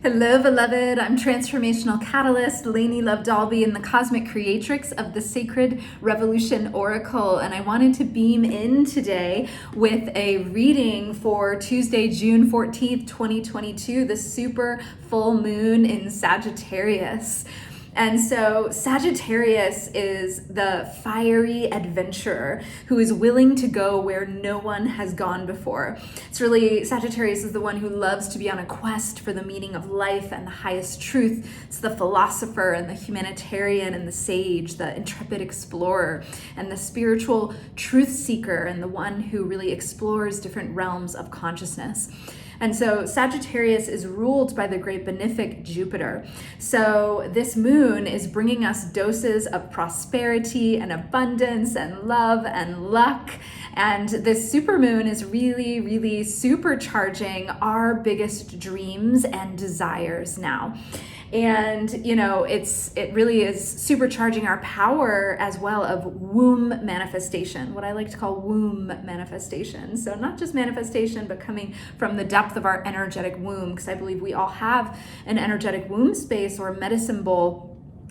Hello, beloved. I'm transformational catalyst Lainie Love Dalby in the cosmic creatrix of the Sacred Revolution Oracle. And I wanted to beam in today with a reading for Tuesday, June 14th, 2022, the super full moon in Sagittarius. And so Sagittarius is the fiery adventurer who is willing to go where no one has gone before. It's really, Sagittarius is the one who loves to be on a quest for the meaning of life and the highest truth. It's the philosopher and the humanitarian and the sage, the intrepid explorer and the spiritual truth seeker, and the one who really explores different realms of consciousness. And so Sagittarius is ruled by the great benefic Jupiter. So this moon is bringing us doses of prosperity and abundance and love and luck. And this supermoon is really, really supercharging our biggest dreams and desires now. And, you know, it really is supercharging our power as well of womb manifestation, what I like to call womb manifestation. So not just manifestation, but coming from the depth of our energetic womb, because I believe we all have an energetic womb space or medicine bowl,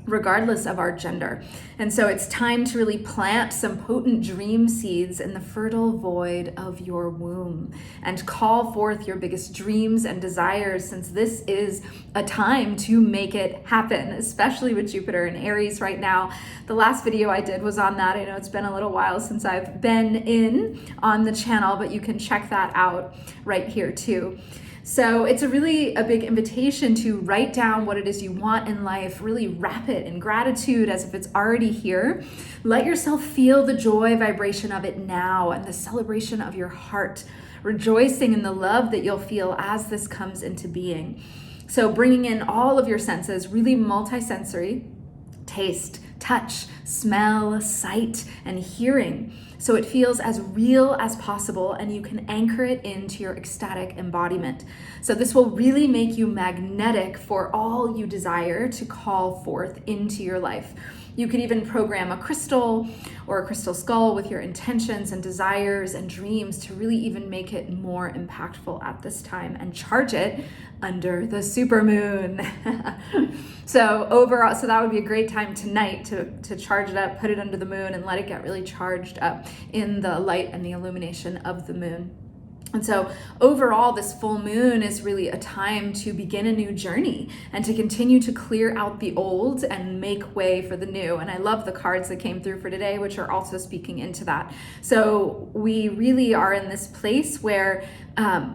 regardless of our gender. And so it's time to really plant some potent dream seeds in the fertile void of your womb and call forth your biggest dreams and desires, since this is a time to make it happen, especially with Jupiter in Aries right now. The last video I did was on that. I know it's been a little while since I've been in on the channel, but you can check that out right here too. So it's a big invitation to write down what it is you want in life, really wrap it in gratitude as if it's already here. Let yourself feel the joy vibration of it now and the celebration of your heart, rejoicing in the love that you'll feel as this comes into being. So bringing in all of your senses, really multisensory, taste, touch, smell, sight, and hearing. So it feels as real as possible, and you can anchor it into your ecstatic embodiment. So this will really make you magnetic for all you desire to call forth into your life. You could even program a crystal or a crystal skull with your intentions and desires and dreams to really even make it more impactful at this time and charge it under the supermoon. So overall, so that would be a great time tonight to charge it up, put it under the moon, and let it get really charged up in the light and the illumination of the moon. And so overall, this full moon is really a time to begin a new journey and to continue to clear out the old and make way for the new. And I love the cards that came through for today, which are also speaking into that. So we really are in this place where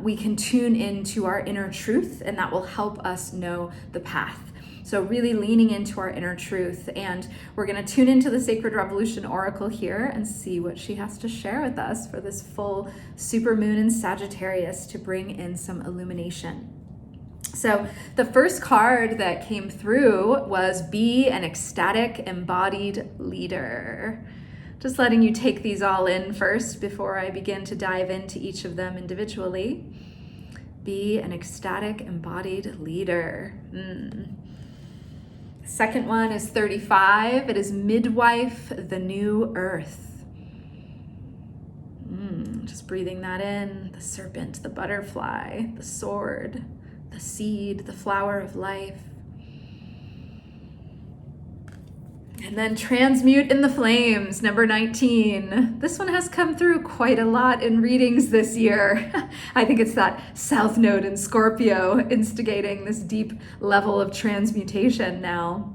we can tune into our inner truth, and that will help us know the path. So really leaning into our inner truth, and we're going to tune into the Sacred Revolution Oracle here and see what she has to share with us for this full super moon in Sagittarius to bring in some illumination. So the first card that came through was Be an Ecstatic Embodied Leader. Just letting you take these all in first before I begin to dive into each of them individually. Be an ecstatic embodied leader. Second one is 35. It is Midwife, the New Earth. Just breathing that in. The serpent, the butterfly, the sword, the seed, the flower of life. And then Transmute in the Flames, number 19. This one has come through quite a lot in readings this year. I think it's that South Node in Scorpio instigating this deep level of transmutation now.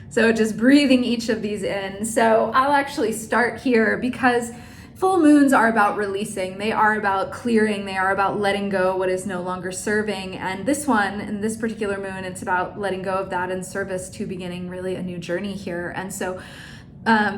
So just breathing each of these in. So I'll actually start here because full moons are about releasing, they are about clearing, they are about letting go what is no longer serving. And this one, in this particular moon, it's about letting go of that in service to beginning really a new journey here. And so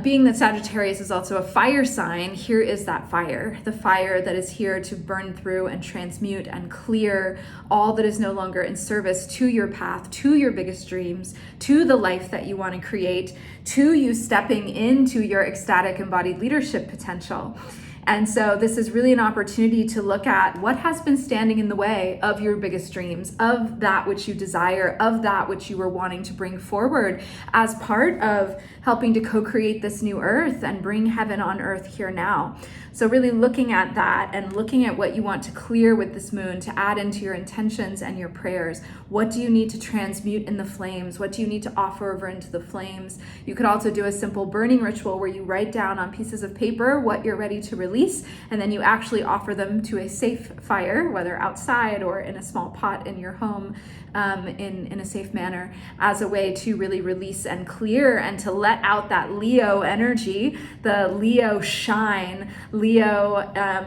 being that Sagittarius is also a fire sign, here is that fire, the fire that is here to burn through and transmute and clear all that is no longer in service to your path, to your biggest dreams, to the life that you want to create, to you stepping into your ecstatic embodied leadership potential. And so this is really an opportunity to look at what has been standing in the way of your biggest dreams, of that which you desire, of that which you were wanting to bring forward as part of helping to co-create this new earth and bring heaven on earth here now. So really looking at that and looking at what you want to clear with this moon to add into your intentions and your prayers. What do you need to transmute in the flames? What do you need to offer over into the flames? You could also do a simple burning ritual where you write down on pieces of paper what you're ready to release, and then you actually offer them to a safe fire, whether outside or in a small pot in your home, in a safe manner, as a way to really release and clear and to let out that Leo energy, the Leo shine. Leo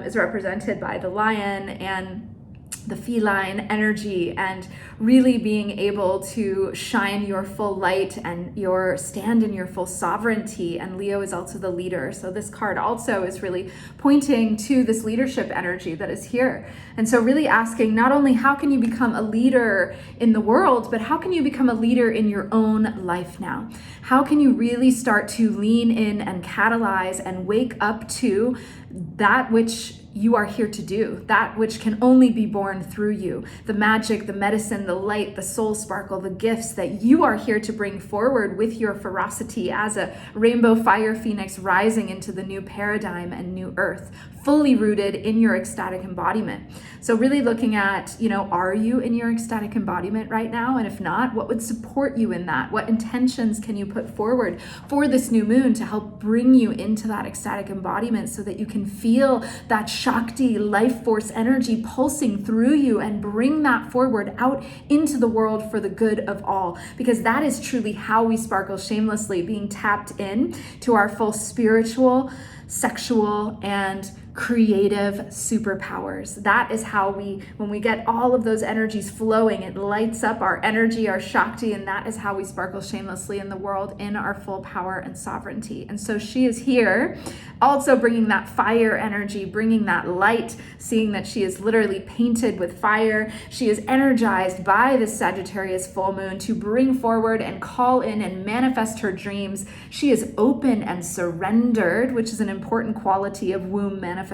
is represented by the lion and the feline energy, and really being able to shine your full light and stand in your full sovereignty. And Leo is also the leader. So this card also is really pointing to this leadership energy that is here. And so really asking not only how can you become a leader in the world, but how can you become a leader in your own life now? How can you really start to lean in and catalyze and wake up to that which you are here to do, that which can only be born through you, the magic, the medicine, the light, the soul sparkle, the gifts that you are here to bring forward with your ferocity as a rainbow fire phoenix rising into the new paradigm and new earth, fully rooted in your ecstatic embodiment. So really looking at, are you in your ecstatic embodiment right now? And if not, what would support you in that? What intentions can you put forward for this new moon to help bring you into that ecstatic embodiment so that you can feel that Shakti life force energy pulsing through you and bring that forward out into the world for the good of all? Because that is truly how we sparkle shamelessly, being tapped in to our full spiritual, sexual, and creative superpowers. That is how when we get all of those energies flowing, it lights up our energy, our Shakti, and that is how we sparkle shamelessly in the world in our full power and sovereignty. And so she is here also bringing that fire energy, bringing that light, seeing that she is literally painted with fire. She is energized by the Sagittarius full moon to bring forward and call in and manifest her dreams. She is open and surrendered, which is an important quality of womb manifestation,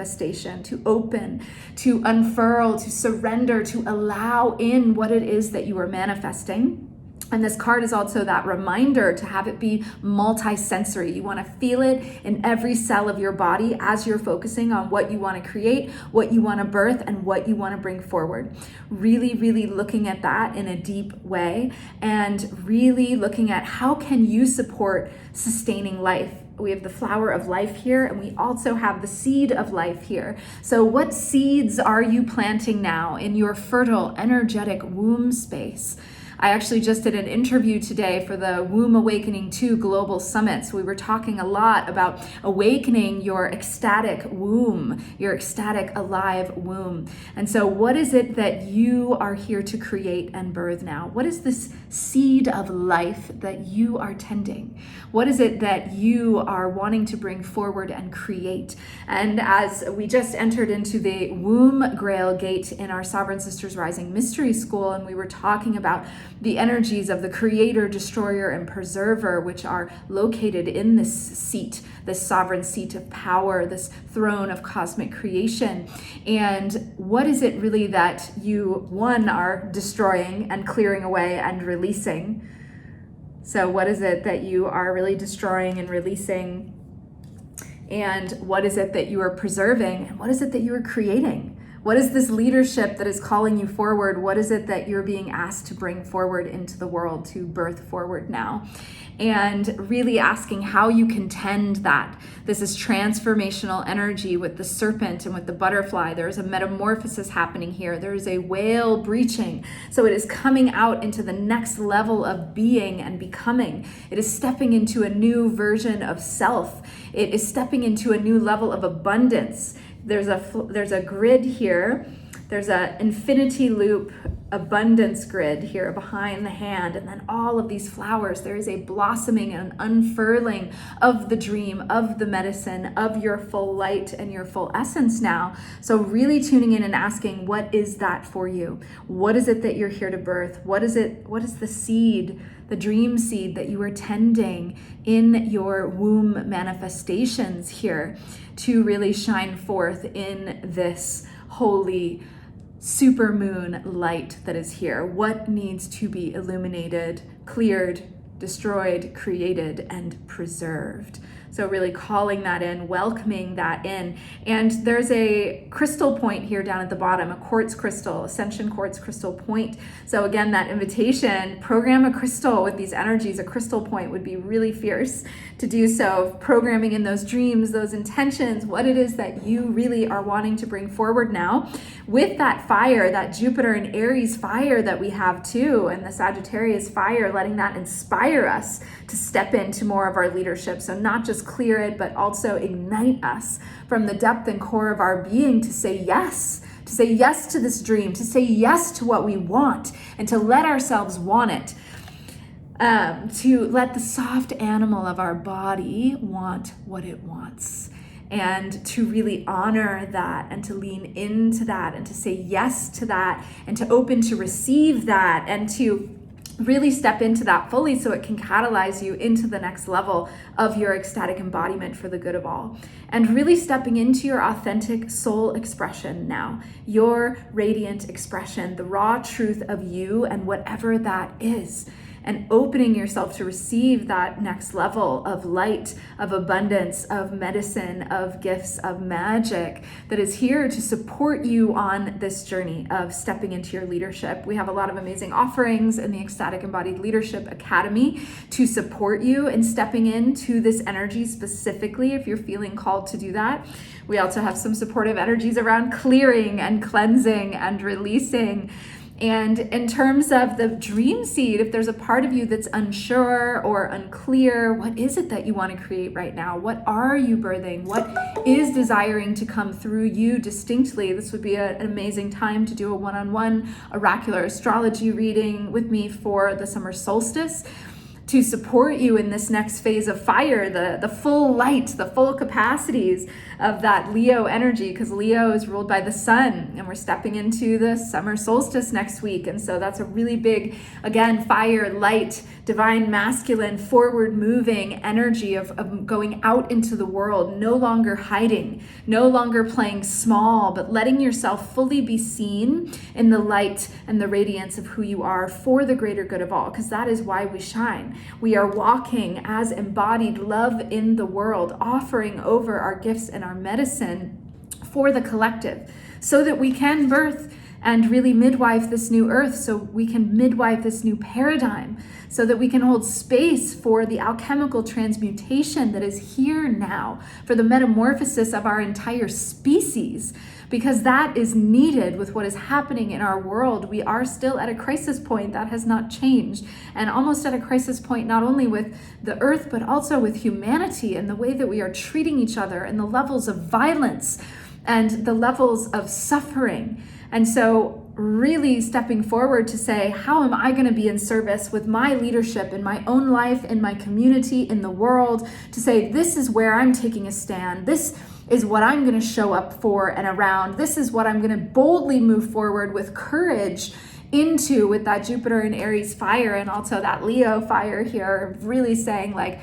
to open, to unfurl, to surrender, to allow in what it is that you are manifesting. And this card is also that reminder to have it be multi-sensory. You want to feel it in every cell of your body as you're focusing on what you want to create, what you want to birth, and what you want to bring forward. Really, really looking at that in a deep way and really looking at how can you support sustaining life. We have the flower of life here, and we also have the seed of life here. So what seeds are you planting now in your fertile, energetic womb space? I actually just did an interview today for the Womb Awakening 2 Global Summit. So we were talking a lot about awakening your ecstatic womb, your ecstatic alive womb. And so what is it that you are here to create and birth now? What is this seed of life that you are tending? What is it that you are wanting to bring forward and create? And as we just entered into the womb grail gate in our Sovereign Sisters Rising Mystery School, and we were talking about the energies of the creator, destroyer, and preserver, which are located in this seat, this sovereign seat of power, this throne of cosmic creation. And what is it really that you, one, are destroying and clearing away and releasing? So what is it that you are really destroying and releasing? And what is it that you are preserving? And what is it that you are creating? What is this leadership that is calling you forward? What is it that you're being asked to bring forward into the world, to birth forward now? And really asking how you can tend that. This is transformational energy with the serpent and with the butterfly. There is a metamorphosis happening here. There is a whale breaching. So it is coming out into the next level of being and becoming. It is stepping into a new version of self. It is stepping into a new level of abundance. There's a grid here there's a infinity loop abundance grid here behind the hand, and then all of these flowers. There is a blossoming and unfurling of the dream, of the medicine, of your full light and your full essence now. So really tuning in and asking, what is that for you? What is it that you're here to birth? What is the seed, the dream seed that you are tending in your womb manifestations here to really shine forth in this holy super moon light that is here? What needs to be illuminated, cleared, destroyed, created, and preserved? So really calling that in, welcoming that in. And there's a crystal point here down at the bottom, a quartz crystal, ascension quartz crystal point. So again, that invitation, program a crystal with these energies. A crystal point would be really fierce to do so, programming in those dreams, those intentions, what it is that you really are wanting to bring forward now with that fire, that Jupiter and Aries fire that we have too, and the Sagittarius fire, letting that inspire us to step into more of our leadership. So not just clear it, but also ignite us from the depth and core of our being to say yes to this dream, to say yes to what we want, and to let ourselves want it. To let the soft animal of our body want what it wants, and to really honor that, and to lean into that, and to say yes to that, and to open to receive that, and to really step into that fully so it can catalyze you into the next level of your ecstatic embodiment for the good of all. And really stepping into your authentic soul expression now, your radiant expression, the raw truth of you and whatever that is. And opening yourself to receive that next level of light, of abundance, of medicine, of gifts, of magic that is here to support you on this journey of stepping into your leadership. We have a lot of amazing offerings in the Ecstatic Embodied Leadership Academy to support you in stepping into this energy specifically if you're feeling called to do that. We also have some supportive energies around clearing and cleansing and releasing. And in terms of the dream seed, if there's a part of you that's unsure or unclear, what is it that you want to create right now? What are you birthing? What is desiring to come through you distinctly? This would be an amazing time to do a one-on-one oracular astrology reading with me for the summer solstice, to support you in this next phase of fire, the full light, the full capacities of that Leo energy, because Leo is ruled by the sun, and we're stepping into the summer solstice next week. And so that's a really big, again, fire, light, divine masculine, forward moving energy of going out into the world, no longer hiding, no longer playing small, but letting yourself fully be seen in the light and the radiance of who you are for the greater good of all, because that is why we shine. We are walking as embodied love in the world, offering over our gifts and our medicine for the collective so that we can birth and really midwife this new earth, so we can midwife this new paradigm, so that we can hold space for the alchemical transmutation that is here now, for the metamorphosis of our entire species, because that is needed with what is happening in our world. We are still at a crisis point that has not changed, and almost at a crisis point not only with the earth, but also with humanity and the way that we are treating each other and the levels of violence and the levels of suffering. And so really stepping forward to say, how am I going to be in service with my leadership in my own life, in my community, in the world, to say, this is where I'm taking a stand. This is what I'm going to show up for and around. This is what I'm going to boldly move forward with courage into, with that Jupiter and Aries fire, and also that Leo fire here, really saying like,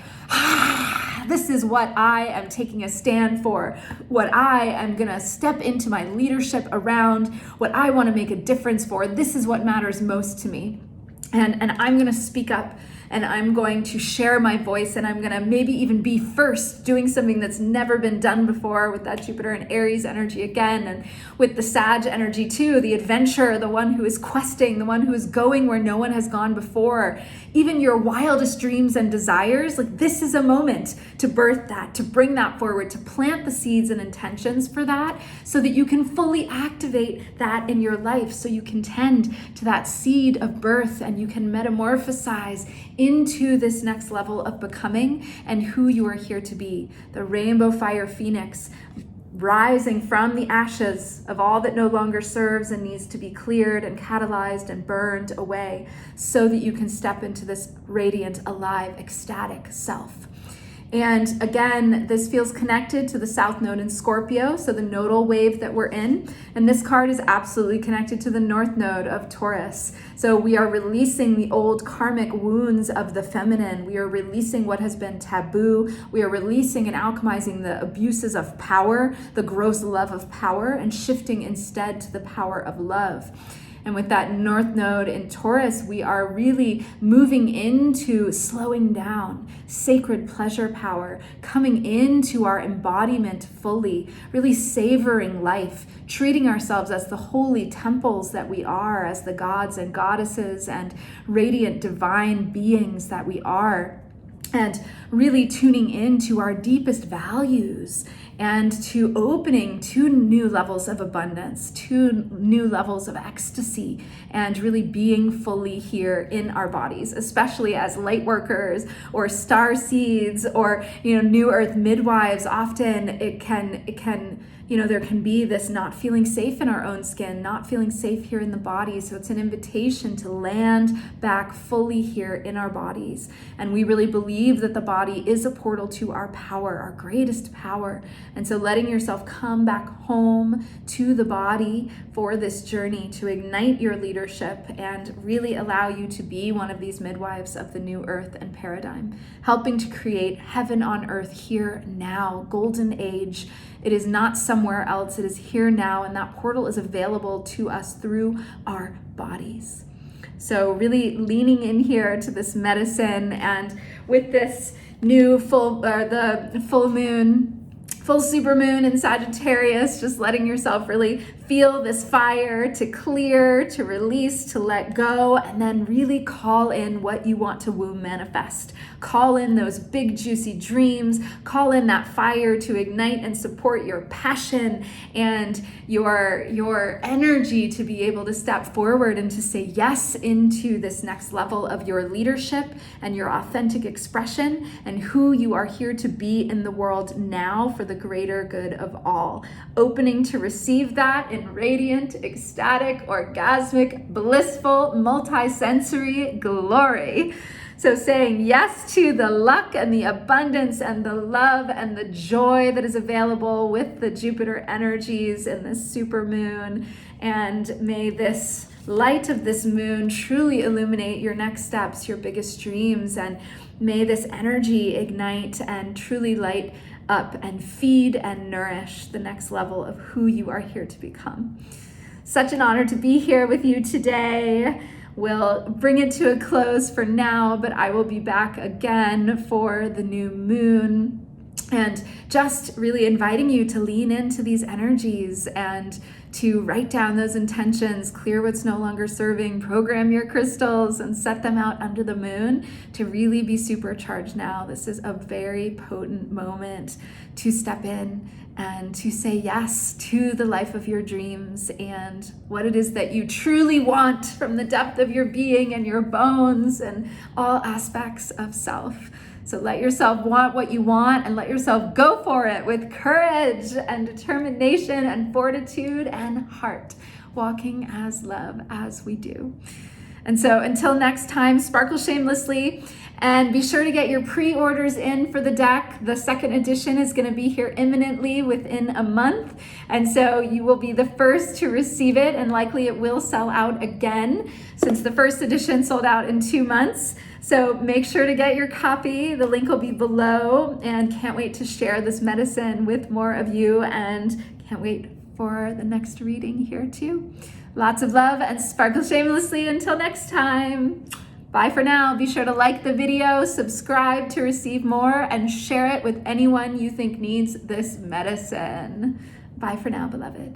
this is what I am taking a stand for, what I am going to step into my leadership around, what I want to make a difference for. This is what matters most to me. And I'm going to speak up, and I'm going to share my voice, and I'm going to maybe even be first doing something that's never been done before with that Jupiter and Aries energy again, and with the Sag energy too, the adventure, the one who is questing, the one who is going where no one has gone before. Even your wildest dreams and desires, like this is a moment to birth that, to bring that forward, to plant the seeds and intentions for that, so that you can fully activate that in your life, so you can tend to that seed of birth, and you can metamorphosize into this next level of becoming and who you are here to be. The rainbow fire phoenix, rising from the ashes of all that no longer serves and needs to be cleared and catalyzed and burned away, so that you can step into this radiant, alive, ecstatic self. And again, this feels connected to the South Node in Scorpio, so the nodal wave that we're in. And this card is absolutely connected to the North Node of Taurus. So we are releasing the old karmic wounds of the feminine. We are releasing what has been taboo. We are releasing and alchemizing the abuses of power, the gross love of power, and shifting instead to the power of love. And with that North Node in Taurus, we are really moving into slowing down, sacred pleasure power, coming into our embodiment fully, really savoring life, treating ourselves as the holy temples that we are, as the gods and goddesses and radiant divine beings that we are, and really tuning into our deepest values and to opening to new levels of abundance, to new levels of ecstasy, and really being fully here in our bodies, especially as light workers or star seeds or, new earth midwives. Often it can, there can be this not feeling safe in our own skin, not feeling safe here in the body. So it's an invitation to land back fully here in our bodies. And we really believe that the body is a portal to our power, our greatest power. And so letting yourself come back home to the body for this journey to ignite your leadership and really allow you to be one of these midwives of the new earth and paradigm, helping to create heaven on earth here now, golden age. It is not somewhere else, it is here now, and that portal is available to us through our bodies. So really leaning in here to this medicine, and with this new the full supermoon in Sagittarius, just letting yourself really feel this fire to clear, to release, to let go, and then really call in what you want to womb manifest. Call in those big juicy dreams, call in that fire to ignite and support your passion and your energy to be able to step forward and to say yes into this next level of your leadership and your authentic expression and who you are here to be in the world now for the greater good of all. Opening to receive that in radiant, ecstatic, orgasmic, blissful, multi-sensory glory. So saying yes to the luck and the abundance and the love and the joy that is available with the Jupiter energies and this super moon. And may this light of this moon truly illuminate your next steps, your biggest dreams. And may this energy ignite and truly light up and feed and nourish the next level of who you are here to become. Such an honor to be here with you today. We'll bring it to a close for now, but I will be back again for the new moon, and just really inviting you to lean into these energies and to write down those intentions, clear what's no longer serving, program your crystals, and set them out under the moon to really be supercharged now. This is a very potent moment to step in and to say yes to the life of your dreams and what it is that you truly want from the depth of your being and your bones and all aspects of self. So let yourself want what you want and let yourself go for it with courage and determination and fortitude and heart, walking as love as we do. And so until next time, sparkle shamelessly, and be sure to get your pre-orders in for the deck. The second edition is going to be here imminently within a month. And so you will be the first to receive it, and likely it will sell out again since the first edition sold out in 2 months. So make sure to get your copy. The link will be below, and can't wait to share this medicine with more of you, and can't wait for the next reading here too. Lots of love and sparkle shamelessly until next time. Bye for now. Be sure to like the video, subscribe to receive more, and share it with anyone you think needs this medicine. Bye for now, beloved.